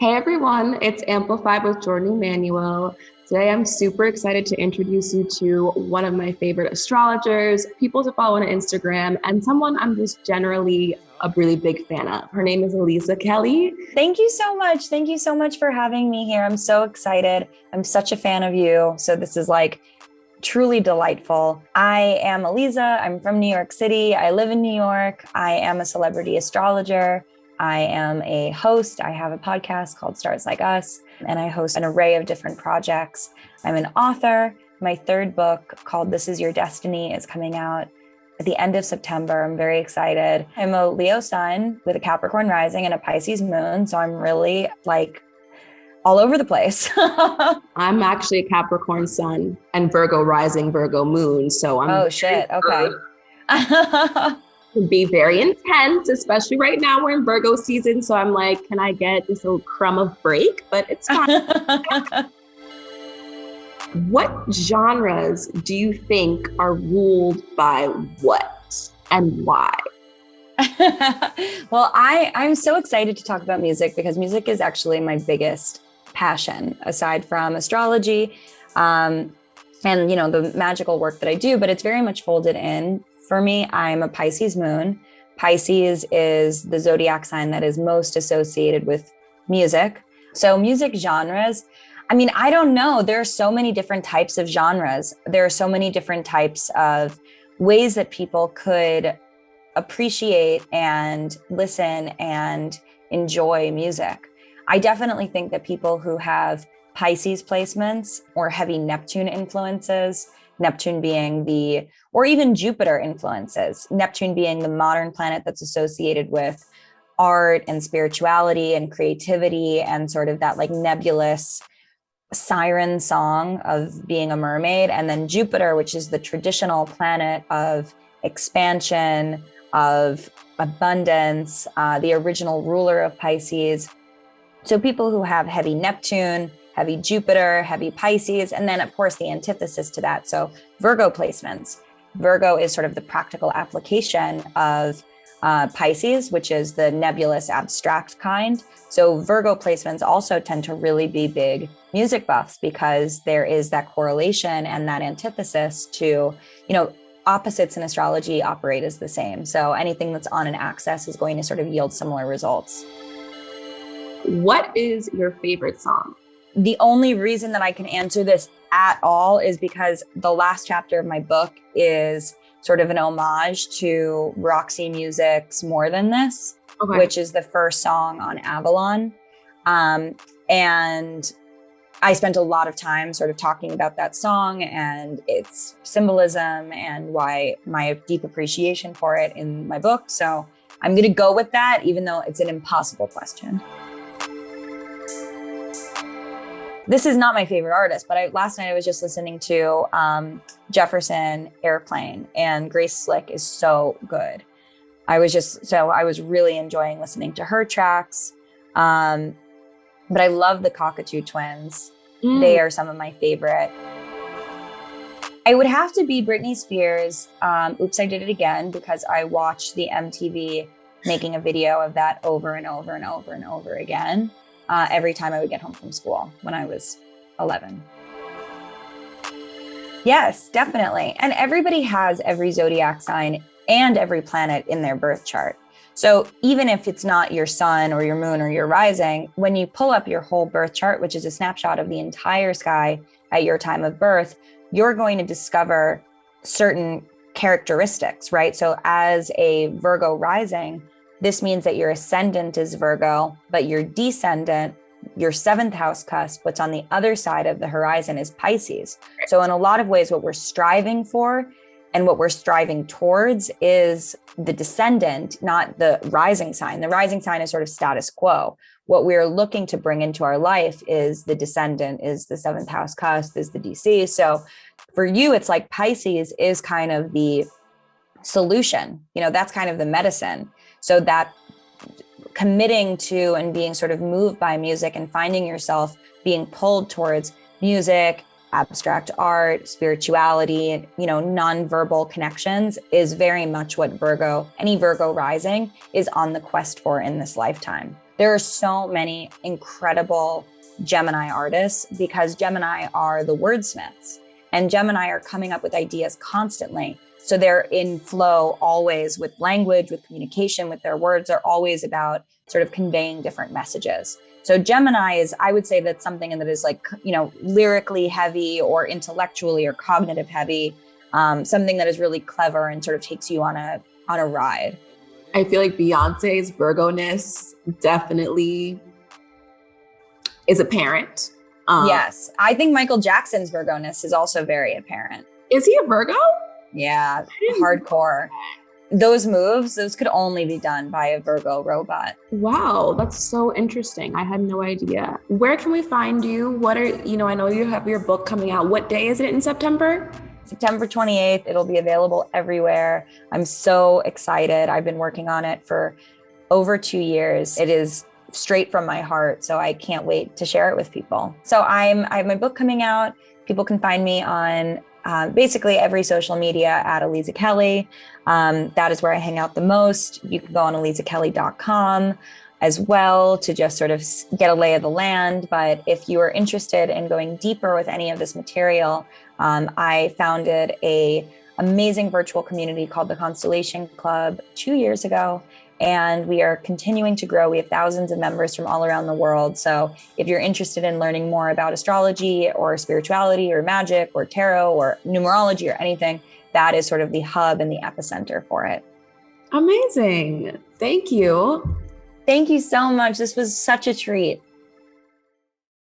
Hey everyone, it's Amplified with Jordan Emanuel. Today I'm super excited to introduce you to one of my favorite astrologers, people to follow on Instagram, and someone I'm just generally a really big fan of. Her name is Aliza Kelly. Thank you so much. Thank you so much for having me here. I'm so excited. I'm such a fan of you. So this is truly delightful. I am Aliza. I'm from New York City. I live in New York. I am a celebrity astrologer. I am a host. I have a podcast called Stars Like Us, and I host an array of different projects. I'm an author. My third book, called This Is Your Destiny, is coming out at the end of September. I'm very excited. I'm a Leo sun with a Capricorn rising and a Pisces moon. So I'm really all over the place. I'm actually a Capricorn sun and Virgo rising, Virgo moon. So I'm Oh shit. Okay. can be very intense, especially right now we're in Virgo season. So I'm like, can I get just a crumb of break? But it's fine. What genres do you think are ruled by what and why? Well, I'm so excited to talk about music because music is actually my biggest passion aside from astrology and the magical work that I do, but it's very much folded in. For me, I'm a Pisces moon. Pisces is the zodiac sign that is most associated with music. So music genres, I don't know. There are so many different types of genres. There are so many different types of ways that people could appreciate and listen and enjoy music. I definitely think that people who have Pisces placements or heavy Neptune influences, Neptune being or even Jupiter influences, Neptune being the modern planet that's associated with art and spirituality and creativity and sort of that nebulous siren song of being a mermaid. And then Jupiter, which is the traditional planet of expansion, of abundance, the original ruler of Pisces. So people who have heavy Neptune, heavy Jupiter, heavy Pisces, and then of course the antithesis to that. So Virgo placements. Virgo is sort of the practical application of Pisces, which is the nebulous abstract kind. So Virgo placements also tend to really be big music buffs because there is that correlation and that antithesis to, opposites in astrology operate as the same. So anything that's on an axis is going to sort of yield similar results. What is your favorite song? The only reason that I can answer this at all is because the last chapter of my book is sort of an homage to Roxy Music's More Than This, which is the first song on Avalon. And I spent a lot of time sort of talking about that song and its symbolism and why my deep appreciation for it in my book. So I'm going to go with that, even though it's an impossible question. This is not my favorite artist, but last night I was just listening to Jefferson Airplane, and Grace Slick is so good. I was really enjoying listening to her tracks. But I love the Cockatoo Twins. They are some of my favorite. I would have to be Britney Spears. Oops, I Did It Again, because I watched the MTV making a video of that over and over and over and over again. Every time I would get home from school when I was 11. Yes, definitely. And everybody has every zodiac sign and every planet in their birth chart. So even if it's not your sun or your moon or your rising, when you pull up your whole birth chart, which is a snapshot of the entire sky at your time of birth, you're going to discover certain characteristics, right? So as a Virgo rising, this means that your ascendant is Virgo, but your descendant, your seventh house cusp, what's on the other side of the horizon is Pisces. So in a lot of ways, what we're striving for and what we're striving towards is the descendant, not the rising sign. The rising sign is sort of status quo. What we're looking to bring into our life is the descendant, is the seventh house cusp, is the DC. So for you, it's like Pisces is kind of the solution. That's kind of the medicine. So that committing to and being sort of moved by music and finding yourself being pulled towards music, abstract art, spirituality, nonverbal connections is very much what any Virgo rising is on the quest for in this lifetime. There are so many incredible Gemini artists because Gemini are the wordsmiths, and Gemini are coming up with ideas constantly. So they're in flow always with language, with communication, with their words are always about sort of conveying different messages. So Gemini is, I would say that's something that is like, lyrically heavy or intellectually or cognitive heavy, something that is really clever and sort of takes you on a ride. I feel like Beyonce's Virgo-ness definitely is apparent. Yes. I think Michael Jackson's Virgo-ness is also very apparent. Is he a Virgo? Yeah, hardcore. Those moves, those could only be done by a Virgo robot. Wow, that's so interesting. I had no idea. Where can we find you? What are, I know you have your book coming out. What day is it in September? September 28th. It'll be available everywhere. I'm so excited. I've been working on it for over 2 years. It is straight from my heart, so I can't wait to share it with people. So I have my book coming out. People can find me on basically every social media at Aliza Kelly. That is where I hang out the most. You can go on alizakelly.com as well to just sort of get a lay of the land. But if you are interested in going deeper with any of this material, I founded an amazing virtual community called the Constellation Club 2 years ago. And we are continuing to grow. We have thousands of members from all around the world. So if you're interested in learning more about astrology or spirituality or magic or tarot or numerology or anything, that is sort of the hub and the epicenter for it. Amazing. Thank you. Thank you so much. This was such a treat.